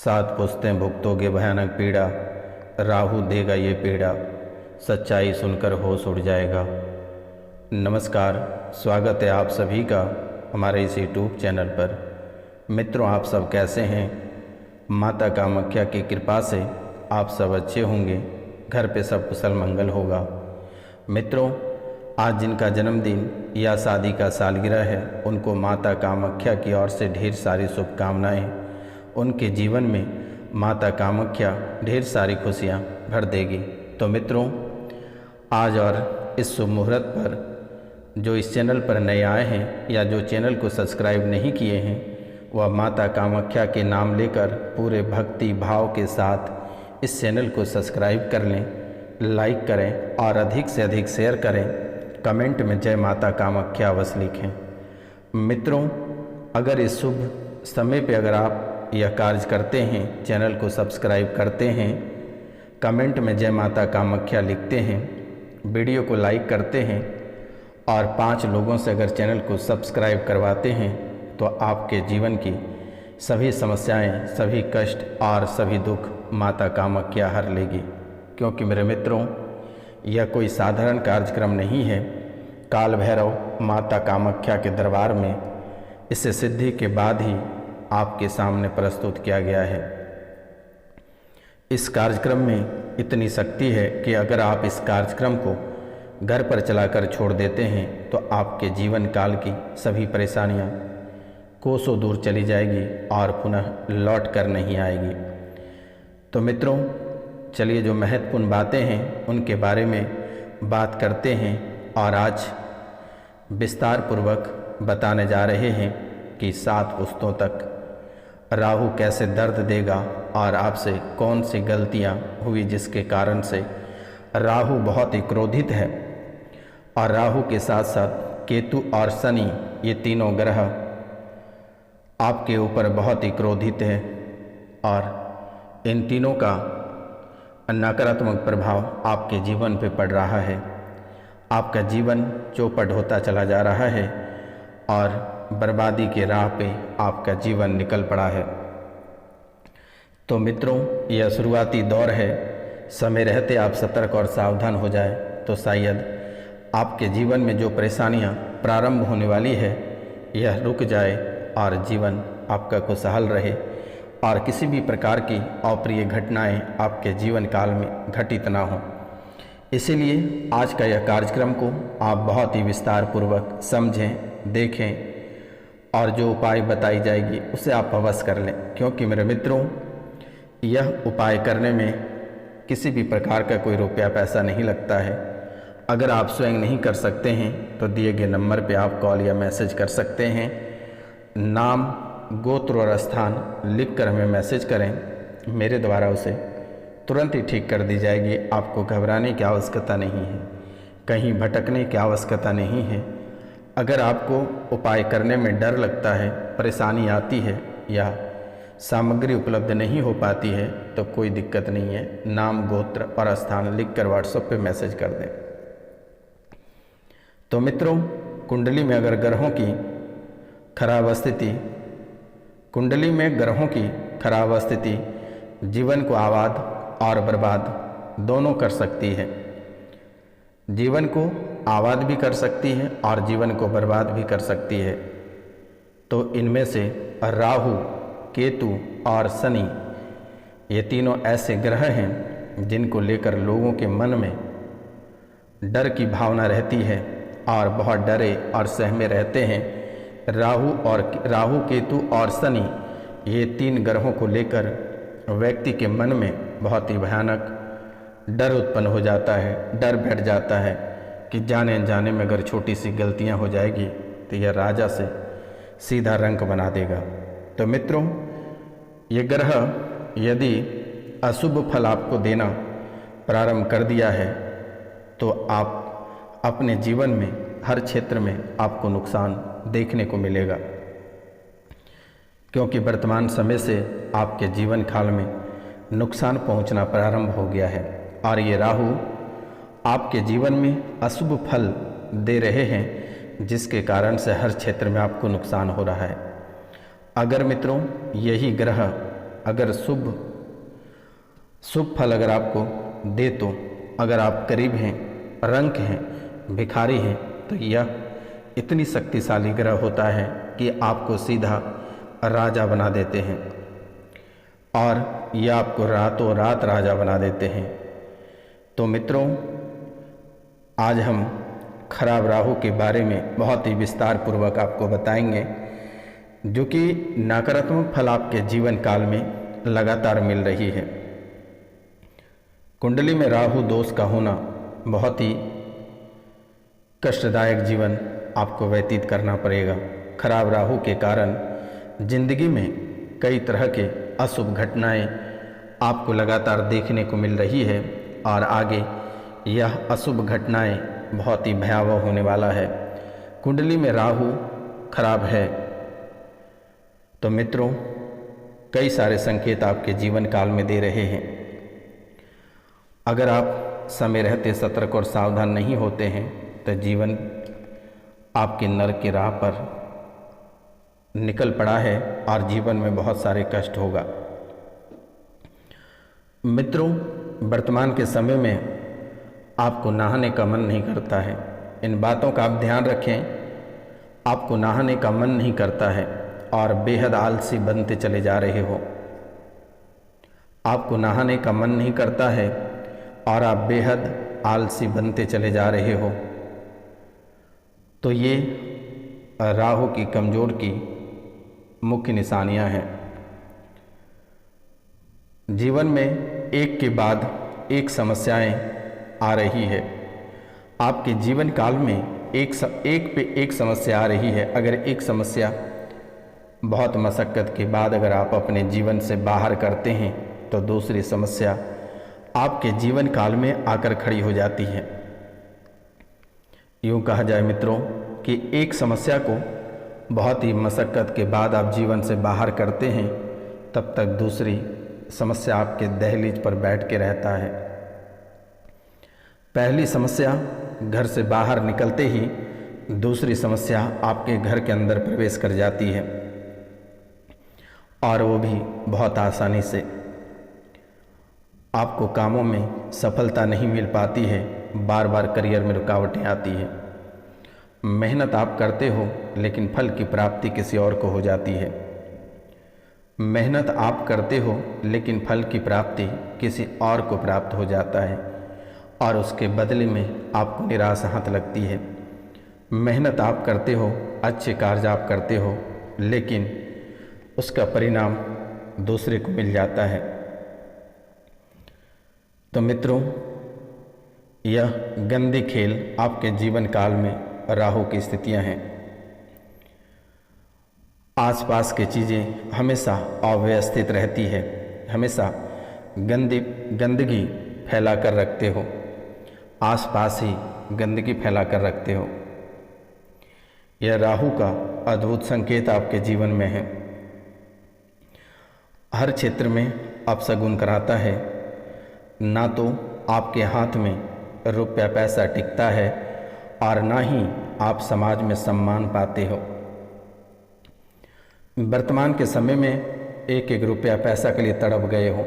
सात पुश्तें भुगतोगे भयानक पीड़ा, राहु देगा ये पीड़ा, सच्चाई सुनकर होश उड़ जाएगा। नमस्कार, स्वागत है आप सभी का हमारे इस यूट्यूब चैनल पर। मित्रों, आप सब कैसे हैं? माता कामाख्या की कृपा से आप सब अच्छे होंगे, घर पे सब कुशल मंगल होगा। मित्रों, आज जिनका जन्मदिन या शादी का सालगिरह है, उनको माता कामाख्या की ओर से ढेर सारी शुभकामनाएं। उनके जीवन में माता कामाख्या ढेर सारी खुशियां भर देगी। तो मित्रों, आज और इस शुभ मुहूर्त पर जो इस चैनल पर नए आए हैं या जो चैनल को सब्सक्राइब नहीं किए हैं, वह माता कामाख्या के नाम लेकर पूरे भक्ति भाव के साथ इस चैनल को सब्सक्राइब कर लें, लाइक करें और अधिक से अधिक शेयर करें। कमेंट में जय माता कामाख्या अवश्य लिखें। मित्रों, अगर इस शुभ समय पे अगर आप यह कार्य करते हैं, चैनल को सब्सक्राइब करते हैं, कमेंट में जय माता कामाख्या लिखते हैं, वीडियो को लाइक करते हैं और 5 लोगों से अगर चैनल को सब्सक्राइब करवाते हैं, तो आपके जीवन की सभी समस्याएं, सभी कष्ट और सभी दुख माता कामाख्या हर लेगी। क्योंकि मेरे मित्रों, यह कोई साधारण कार्यक्रम नहीं है। काल भैरव माता कामाख्या के दरबार में इसे सिद्धि के बाद ही आपके सामने प्रस्तुत किया गया है। इस कार्यक्रम में इतनी शक्ति है कि अगर आप इस कार्यक्रम को घर पर चलाकर छोड़ देते हैं, तो आपके जीवन काल की सभी परेशानियां कोसों दूर चली जाएगी और पुनः लौट कर नहीं आएगी। तो मित्रों, चलिए जो महत्वपूर्ण बातें हैं उनके बारे में बात करते हैं और आज विस्तार पूर्वक बताने जा रहे हैं कि 7 पुश्तों तक राहु कैसे दर्द देगा और आपसे कौन सी गलतियां हुई जिसके कारण से राहु बहुत ही क्रोधित है। और राहु के साथ साथ केतु और शनि, ये तीनों ग्रह आपके ऊपर बहुत ही क्रोधित है और इन तीनों का नकारात्मक प्रभाव आपके जीवन पे पड़ रहा है। आपका जीवन चौपट होता चला जा रहा है और बर्बादी के राह पे आपका जीवन निकल पड़ा है। तो मित्रों, यह शुरुआती दौर है। समय रहते आप सतर्क और सावधान हो जाए तो शायद आपके जीवन में जो परेशानियां प्रारंभ होने वाली है, यह रुक जाए और जीवन आपका खुशहाल रहे और किसी भी प्रकार की अप्रिय घटनाएं आपके जीवन काल में घटित ना हो। इसीलिए आज का यह कार्यक्रम को आप बहुत ही विस्तार पूर्वक समझें, देखें और जो उपाय बताई जाएगी उसे आप अवश्य कर लें। क्योंकि मेरे मित्रों, यह उपाय करने में किसी भी प्रकार का कोई रुपया पैसा नहीं लगता है। अगर आप स्वयं नहीं कर सकते हैं तो दिए गए नंबर पे आप कॉल या मैसेज कर सकते हैं। नाम, गोत्र और स्थान लिखकर हमें मैसेज करें, मेरे द्वारा उसे तुरंत ही ठीक कर दी जाएगी। आपको घबराने की आवश्यकता नहीं है, कहीं भटकने की आवश्यकता नहीं है। अगर आपको उपाय करने में डर लगता है, परेशानी आती है या सामग्री उपलब्ध नहीं हो पाती है, तो कोई दिक्कत नहीं है। नाम, गोत्र और स्थान लिखकर व्हाट्सएप पे मैसेज कर दें। तो मित्रों, कुंडली में अगर ग्रहों की खराब स्थिति, कुंडली में ग्रहों की खराब स्थिति जीवन को आबाद और बर्बाद दोनों कर सकती है। जीवन को आबाद भी कर सकती है और जीवन को बर्बाद भी कर सकती है। तो इनमें से राहु, केतु और शनि, ये तीनों ऐसे ग्रह हैं जिनको लेकर लोगों के मन में डर की भावना रहती है और बहुत डरे और सहमे रहते हैं। राहु, केतु और शनि, ये 3 ग्रहों को लेकर व्यक्ति के मन में बहुत ही भयानक डर उत्पन्न हो जाता है। डर बैठ जाता है कि जाने अनजाने में अगर छोटी सी गलतियां हो जाएगी तो यह राजा से सीधा रंक बना देगा। तो मित्रों, ये ग्रह यदि अशुभ फल आपको देना प्रारंभ कर दिया है, तो आप अपने जीवन में हर क्षेत्र में आपको नुकसान देखने को मिलेगा। क्योंकि वर्तमान समय से आपके जीवन काल में नुकसान पहुंचना प्रारंभ हो गया है और ये राहु आपके जीवन में अशुभ फल दे रहे हैं, जिसके कारण से हर क्षेत्र में आपको नुकसान हो रहा है। अगर मित्रों यही ग्रह अगर शुभ फल अगर आपको दे तो अगर आप गरीब हैं, रंक हैं, भिखारी हैं, तो यह इतनी शक्तिशाली ग्रह होता है कि आपको सीधा राजा बना देते हैं और यह आपको रातों रात राजा बना देते हैं। तो मित्रों, आज हम खराब राहु के बारे में बहुत ही विस्तार पूर्वक आपको बताएंगे, जो कि नकारात्मक फल आपके जीवन काल में लगातार मिल रही है। कुंडली में राहु दोष का होना बहुत ही कष्टदायक जीवन आपको व्यतीत करना पड़ेगा। खराब राहु के कारण जिंदगी में कई तरह के अशुभ घटनाएं आपको लगातार देखने को मिल रही है और आगे यह अशुभ घटनाएं बहुत ही भयावह होने वाला है। कुंडली में राहु खराब है तो मित्रों, कई सारे संकेत आपके जीवन काल में दे रहे हैं। अगर आप समय रहते सतर्क और सावधान नहीं होते हैं तो जीवन आपके नरक की राह पर निकल पड़ा है और जीवन में बहुत सारे कष्ट होगा। मित्रों, वर्तमान के समय में आपको नहाने का मन नहीं करता है। इन बातों का आप ध्यान रखें। आपको नहाने का मन नहीं करता है और बेहद आलसी बनते चले जा रहे हो। आपको नहाने का मन नहीं करता है और आप बेहद आलसी बनते चले जा रहे हो। तो ये राहु की कमजोर की मुख्य निशानियां हैं। जीवन में एक के बाद एक समस्याएं आ रही है। आपके जीवन काल में एक पे एक समस्या आ रही है। अगर एक समस्या बहुत मशक्क़त के बाद अगर आप अपने जीवन से बाहर करते हैं तो दूसरी समस्या आपके जीवन काल में आकर खड़ी हो जाती है। यूँ कहा जाए मित्रों कि एक समस्या को बहुत ही मशक्क़त के बाद आप जीवन से बाहर करते हैं, तब तक दूसरी समस्या आपके दहलीज पर बैठ के रहता है। पहली समस्या घर से बाहर निकलते ही दूसरी समस्या आपके घर के अंदर प्रवेश कर जाती है और वो भी बहुत आसानी से। आपको कामों में सफलता नहीं मिल पाती है, बार बार करियर में रुकावटें आती हैं। मेहनत आप करते हो लेकिन फल की प्राप्ति किसी और को हो जाती है। मेहनत आप करते हो लेकिन फल की प्राप्ति किसी और को प्राप्त हो जाता है और उसके बदले में आपको निराशा हाथ लगती है। मेहनत आप करते हो, अच्छे कार्य आप करते हो, लेकिन उसका परिणाम दूसरे को मिल जाता है। तो मित्रों, यह गंदे खेल आपके जीवन काल में राहु की स्थितियां हैं। आसपास की चीज़ें हमेशा अव्यवस्थित रहती है, हमेशा गंदगी फैला कर रखते हो, आसपास ही गंदगी फैला कर रखते हो। यह राहु का अद्भुत संकेत आपके जीवन में है। हर क्षेत्र में अपशगुन कराता है। ना तो आपके हाथ में रुपया पैसा टिकता है और ना ही आप समाज में सम्मान पाते हो। वर्तमान के समय में एक एक रुपया पैसा के लिए तड़प गए हो।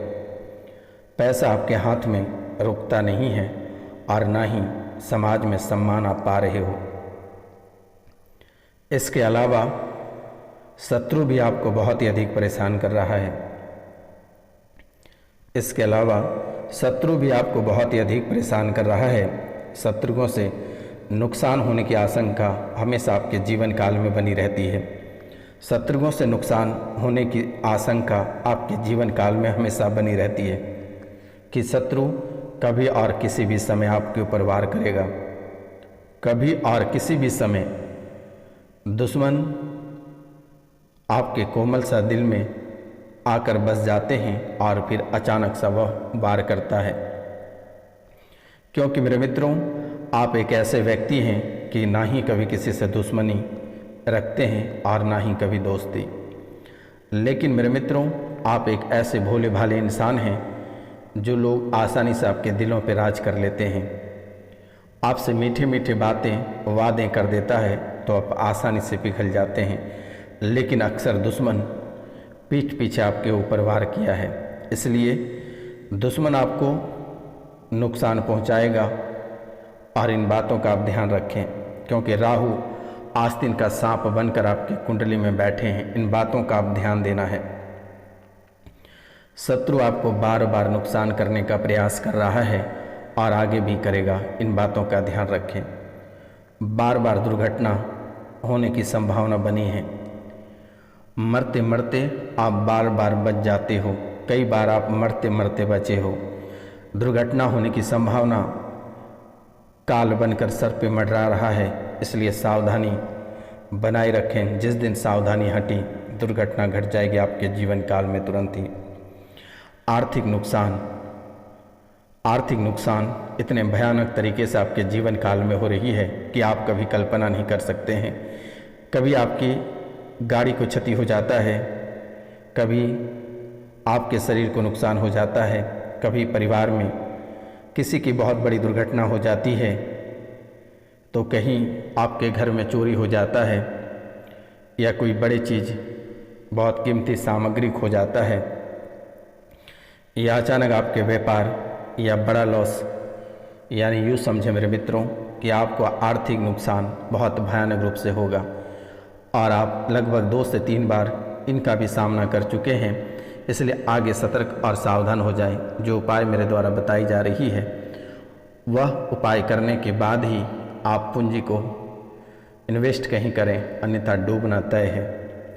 पैसा आपके हाथ में रुकता नहीं है और ना ही समाज में सम्मान आप पा रहे हो। इसके अलावा शत्रु भी आपको बहुत ही अधिक परेशान कर रहा है। इसके अलावा शत्रु भी आपको बहुत ही अधिक परेशान कर रहा है। शत्रुओं से नुकसान होने की आशंका हमेशा आपके जीवन काल में बनी रहती है। शत्रुओं से नुकसान होने की आशंका आपके जीवन काल में हमेशा बनी रहती है कि शत्रु कभी और किसी भी समय आपके ऊपर वार करेगा। कभी और किसी भी समय दुश्मन आपके कोमल सा दिल में आकर बस जाते हैं और फिर अचानक सा वह वार करता है। क्योंकि मेरे मित्रों, आप एक ऐसे व्यक्ति हैं कि ना ही कभी किसी से दुश्मनी रखते हैं और ना ही कभी दोस्ती। लेकिन मेरे मित्रों, आप एक ऐसे भोले भाले इंसान हैं जो लोग आसानी से आपके दिलों पर राज कर लेते हैं। आपसे मीठे मीठे बातें वादे कर देता है तो आप आसानी से पिघल जाते हैं। लेकिन अक्सर दुश्मन पीठ पीछे आपके ऊपर वार किया है, इसलिए दुश्मन आपको नुकसान पहुंचाएगा। और इन बातों का आप ध्यान रखें, क्योंकि राहु आस्तीन का सांप बनकर आपकी कुंडली में बैठे हैं। इन बातों का आप ध्यान देना है। शत्रु आपको बार बार नुकसान करने का प्रयास कर रहा है और आगे भी करेगा। इन बातों का ध्यान रखें। बार बार दुर्घटना होने की संभावना बनी है। मरते मरते आप बार बार बच जाते हो। कई बार आप मरते मरते बचे हो। दुर्घटना होने की संभावना काल बनकर सर पे मंडरा रहा है, इसलिए सावधानी बनाए रखें। जिस दिन सावधानी हटी, दुर्घटना घट जाएगी आपके जीवन काल में तुरंत ही। आर्थिक नुकसान इतने भयानक तरीके से आपके जीवन काल में हो रही है कि आप कभी कल्पना नहीं कर सकते हैं। कभी आपकी गाड़ी को क्षति हो जाता है, कभी आपके शरीर को नुकसान हो जाता है, कभी परिवार में किसी की बहुत बड़ी दुर्घटना हो जाती है, तो कहीं आपके घर में चोरी हो जाता है, या कोई बड़ी चीज़ बहुत कीमती सामग्री खो जाता है, या अचानक आपके व्यापार या बड़ा लॉस। यानी यूँ समझे मेरे मित्रों कि आपको आर्थिक नुकसान बहुत भयानक रूप से होगा और आप लगभग 2 से 3 बार इनका भी सामना कर चुके हैं। इसलिए आगे सतर्क और सावधान हो जाएं। जो उपाय मेरे द्वारा बताई जा रही है, वह उपाय करने के बाद ही आप पूंजी को इन्वेस्ट कहीं करें, अन्यथा डूबना तय है।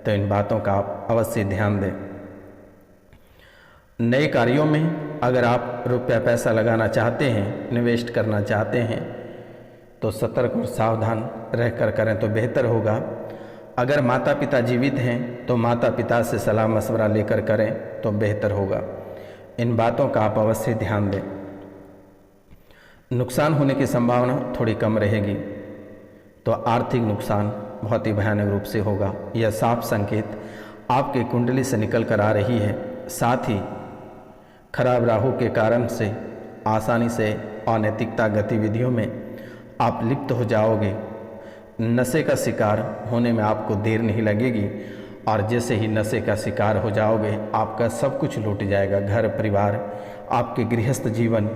तो इन बातों का आप अवश्य ध्यान दें। नए कार्यों में अगर आप रुपया पैसा लगाना चाहते हैं, इन्वेस्ट करना चाहते हैं, तो सतर्क और सावधान रहकर करें तो बेहतर होगा। अगर माता पिता जीवित हैं तो माता पिता से सलाह मशवरा लेकर करें तो बेहतर होगा। इन बातों का आप अवश्य ध्यान दें। नुकसान होने की संभावना थोड़ी कम रहेगी, तो आर्थिक नुकसान बहुत ही भयानक रूप से होगा। यह साफ संकेत आपके कुंडली से निकल कर आ रही है। साथ ही खराब राहु के कारण से आसानी से अनैतिकता गतिविधियों में आप लिप्त हो जाओगे। नशे का शिकार होने में आपको देर नहीं लगेगी, और जैसे ही नशे का शिकार हो जाओगे आपका सब कुछ लूट जाएगा। घर परिवार, आपके गृहस्थ जीवन,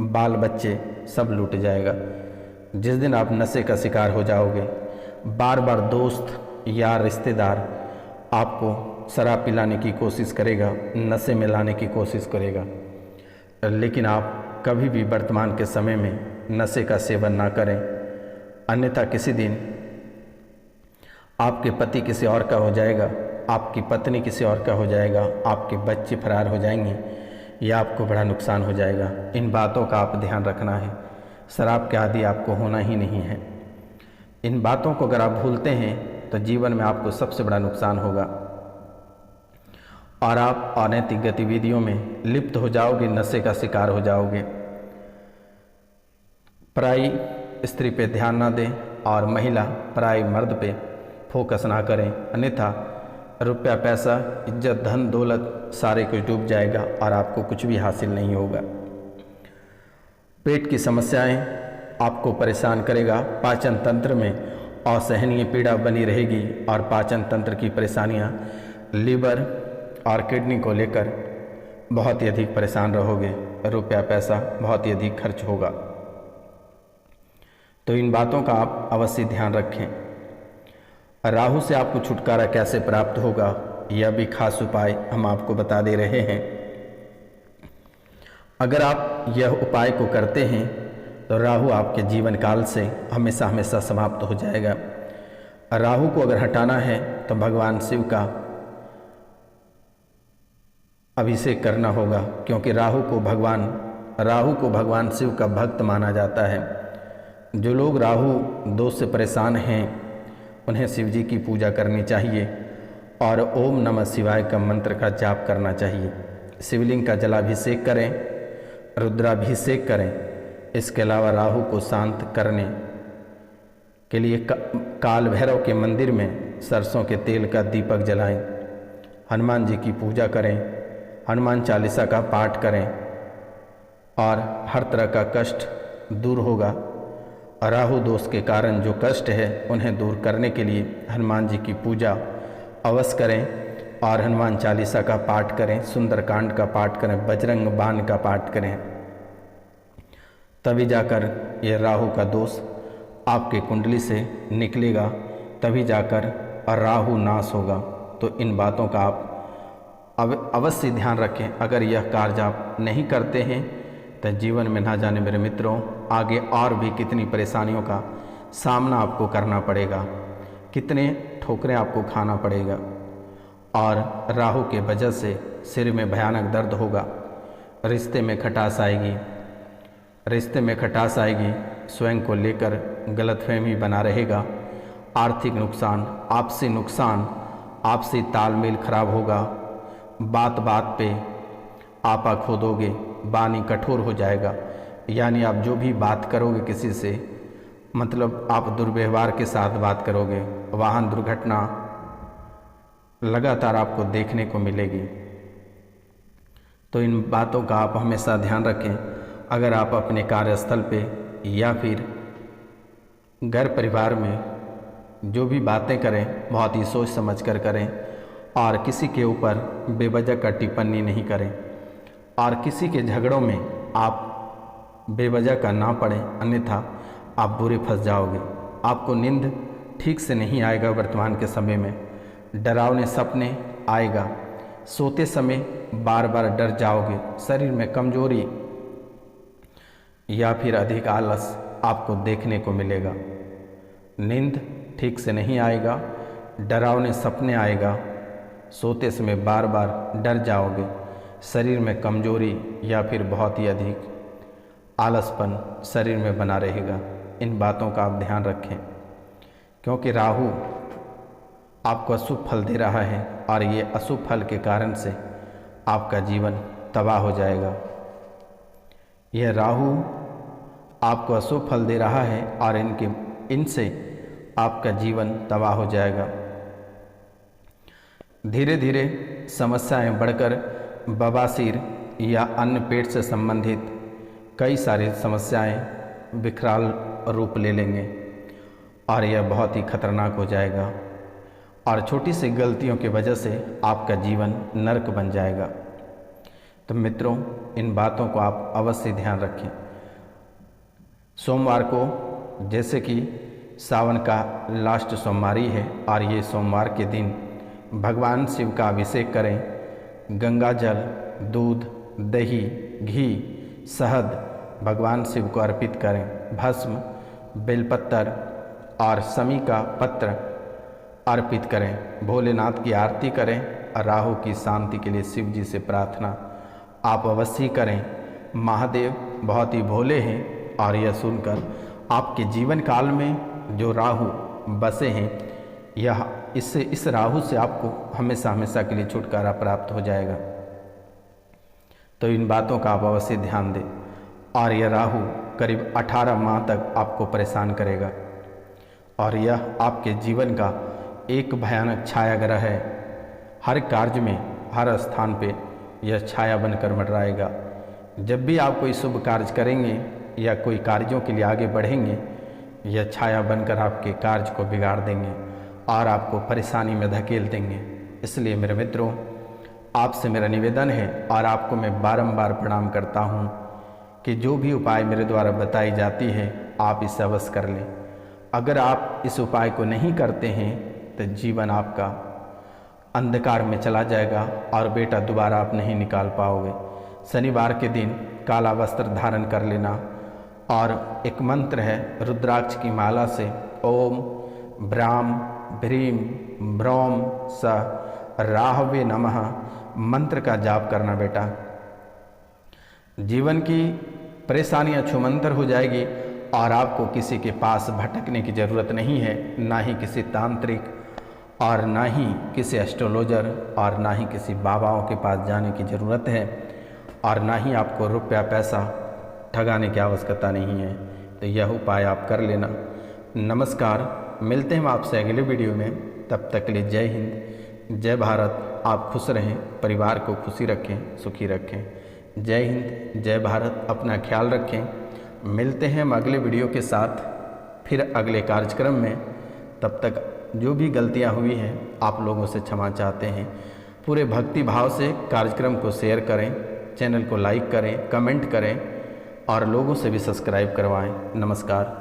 बाल बच्चे सब लूट जाएगा। जिस दिन आप नशे का शिकार हो जाओगे, बार बार दोस्त या रिश्तेदार आपको शराब पिलाने की कोशिश करेगा, नशे में लाने की कोशिश करेगा, लेकिन आप कभी भी वर्तमान के समय में नशे का सेवन ना करें। अन्यथा किसी दिन आपके पति किसी और का हो जाएगा, आपकी पत्नी किसी और का हो जाएगा, आपके बच्चे फरार हो जाएंगे, या आपको बड़ा नुकसान हो जाएगा। इन बातों का आप ध्यान रखना है। शराब के आदि आपको होना ही नहीं है। इन बातों को अगर आप भूलते हैं तो जीवन में आपको सबसे बड़ा नुकसान होगा और आप अनैतिक गतिविधियों में लिप्त हो जाओगे, नशे का शिकार हो जाओगे। पराई स्त्री पे ध्यान ना दें और महिला पराई मर्द पे फोकस ना करें, अन्यथा रुपया पैसा इज्जत धन दौलत सारे कुछ डूब जाएगा और आपको कुछ भी हासिल नहीं होगा। पेट की समस्याएं आपको परेशान करेगा। पाचन तंत्र में असहनीय पीड़ा बनी रहेगी और पाचन तंत्र की परेशानियां, लीवर और किडनी को लेकर बहुत ही अधिक परेशान रहोगे। रुपया पैसा बहुत ही अधिक खर्च होगा। तो इन बातों का आप अवश्य ध्यान रखें। राहु से आपको छुटकारा कैसे प्राप्त होगा, यह भी खास उपाय हम आपको बता दे रहे हैं। अगर आप यह उपाय को करते हैं तो राहु आपके जीवन काल से हमेशा हमेशा समाप्त हो जाएगा। राहु को अगर हटाना है तो भगवान शिव का अभिषेक करना होगा, क्योंकि राहु को भगवान शिव का भक्त माना जाता है। जो लोग राहु दोष से परेशान हैं उन्हें शिव जी की पूजा करनी चाहिए और ओम नमः शिवाय का मंत्र का जाप करना चाहिए। शिवलिंग का जलाभिषेक करें, रुद्राभिषेक करें। इसके अलावा राहु को शांत करने के लिए काल भैरव के मंदिर में सरसों के तेल का दीपक जलाएं, हनुमान जी की पूजा करें, हनुमान चालीसा का पाठ करें और हर तरह का कष्ट दूर होगा। राहु दोष के कारण जो कष्ट है उन्हें दूर करने के लिए हनुमान जी की पूजा अवश्य करें। और हनुमान चालीसा का पाठ करें, सुंदरकांड का पाठ करें, बजरंग बाण का पाठ करें, तभी जाकर यह राहु का दोष आपके कुंडली से निकलेगा, तभी जाकर राहु नाश होगा। तो इन बातों का आप अवश्य ध्यान रखें। अगर यह कार्य आप नहीं करते हैं तो जीवन में ना जाने मेरे मित्रों आगे और भी कितनी परेशानियों का सामना आपको करना पड़ेगा, कितने ठोकरें आपको खाना पड़ेगा। और राहु के वजह से सिर में भयानक दर्द होगा, रिश्ते में खटास आएगी, स्वयं को लेकर गलतफहमी बना रहेगा, आर्थिक नुकसान, आपसी तालमेल खराब होगा, बात बात पे आपा खोदोगे, वाणी कठोर हो जाएगा। यानी आप जो भी बात करोगे किसी से, मतलब आप दुर्व्यवहार के साथ बात करोगे, वाहन दुर्घटना लगातार आपको देखने को मिलेगी। तो इन बातों का आप हमेशा ध्यान रखें। अगर आप अपने कार्यस्थल पे या फिर घर परिवार में जो भी बातें करें बहुत ही सोच समझ कर करें, और किसी के ऊपर बेवजह का टिप्पणी नहीं करें, और किसी के झगड़ों में आप बेवजह का ना पड़ें, अन्यथा आप बुरे फंस जाओगे। आपको नींद ठीक से नहीं आएगा, वर्तमान के समय में डरावने सपने आएगा, सोते समय बार बार डर जाओगे, शरीर में कमजोरी या फिर अधिक आलस आपको देखने को मिलेगा, नींद ठीक से नहीं आएगा, डरावने सपने आएगा, सोते समय बार बार डर जाओगे, शरीर में कमजोरी या फिर बहुत ही अधिक आलसपन शरीर में बना रहेगा। इन बातों का आप ध्यान रखें, क्योंकि राहु आपको अशुभ फल दे रहा है और ये अशुभ फल के कारण से आपका जीवन तबाह हो जाएगा। यह राहु आपको अशुभ फल दे रहा है और इनसे आपका जीवन तबाह हो जाएगा। धीरे धीरे समस्याएं बढ़कर बवासीर या अन्य पेट से संबंधित कई सारी समस्याएं विकराल रूप ले लेंगे और यह बहुत ही खतरनाक हो जाएगा, और छोटी सी गलतियों की वजह से आपका जीवन नरक बन जाएगा। तो मित्रों, इन बातों को आप अवश्य ध्यान रखें। सोमवार को, जैसे कि सावन का लास्ट सोमवारी है और ये सोमवार के दिन भगवान शिव का अभिषेक करें, गंगा जल, दूध, दही, घी, शहद भगवान शिव को अर्पित करें, भस्म, बेलपत्र और समी का पत्र अर्पित करें, भोलेनाथ की आरती करें और राहु की शांति के लिए शिव जी से प्रार्थना आप अवश्य करें। महादेव बहुत ही भोले हैं और यह सुनकर आपके जीवन काल में जो राहु बसे हैं, यह इस राहु से आपको हमेशा हमेशा के लिए छुटकारा प्राप्त हो जाएगा। तो इन बातों का आप अवश्य ध्यान दें। और यह राहु करीब 18 माह तक आपको परेशान करेगा और यह आपके जीवन का एक भयानक छाया ग्रह है। हर कार्य में, हर स्थान पे यह छाया बनकर मंडराएगा। जब भी आप कोई शुभ कार्य करेंगे या कोई कार्यों के लिए आगे बढ़ेंगे, यह छाया बनकर आपके कार्य को बिगाड़ देंगे और आपको परेशानी में धकेल देंगे। इसलिए मेरे मित्रों, आपसे मेरा निवेदन है और आपको मैं बारंबार प्रणाम करता हूँ कि जो भी उपाय मेरे द्वारा बताई जाती है आप इसे अवश्य कर लें। अगर आप इस उपाय को नहीं करते हैं तो जीवन आपका अंधकार में चला जाएगा और बेटा दोबारा आप नहीं निकाल पाओगे। शनिवार के दिन काला वस्त्र धारण कर लेना और एक मंत्र है, रुद्राक्ष की माला से ओम ब्राम भ्रीम ब्रौम स राहवे नमः मंत्र का जाप करना बेटा। जीवन की परेशानियां छूमंतर हो जाएगी और आपको किसी के पास भटकने की ज़रूरत नहीं है, ना ही किसी तांत्रिक और ना ही किसी एस्ट्रोलॉजर और ना ही किसी बाबाओं के पास जाने की ज़रूरत है और ना ही आपको रुपया पैसा ठगाने की आवश्यकता नहीं है। तो यह उपाय आप कर लेना। नमस्कार, मिलते हैं आपसे अगले वीडियो में। तब तक के लिए जय हिंद, जय भारत। आप खुश रहें, परिवार को खुशी रखें, सुखी रखें। जय हिंद, जय भारत। अपना ख्याल रखें। मिलते हैं हम अगले वीडियो के साथ फिर अगले कार्यक्रम में। तब तक जो भी गलतियां हुई हैं आप लोगों से क्षमा चाहते हैं। पूरे भक्ति भाव से कार्यक्रम को शेयर करें, चैनल को लाइक करें, कमेंट करें और लोगों से भी सब्सक्राइब करवाएं। नमस्कार।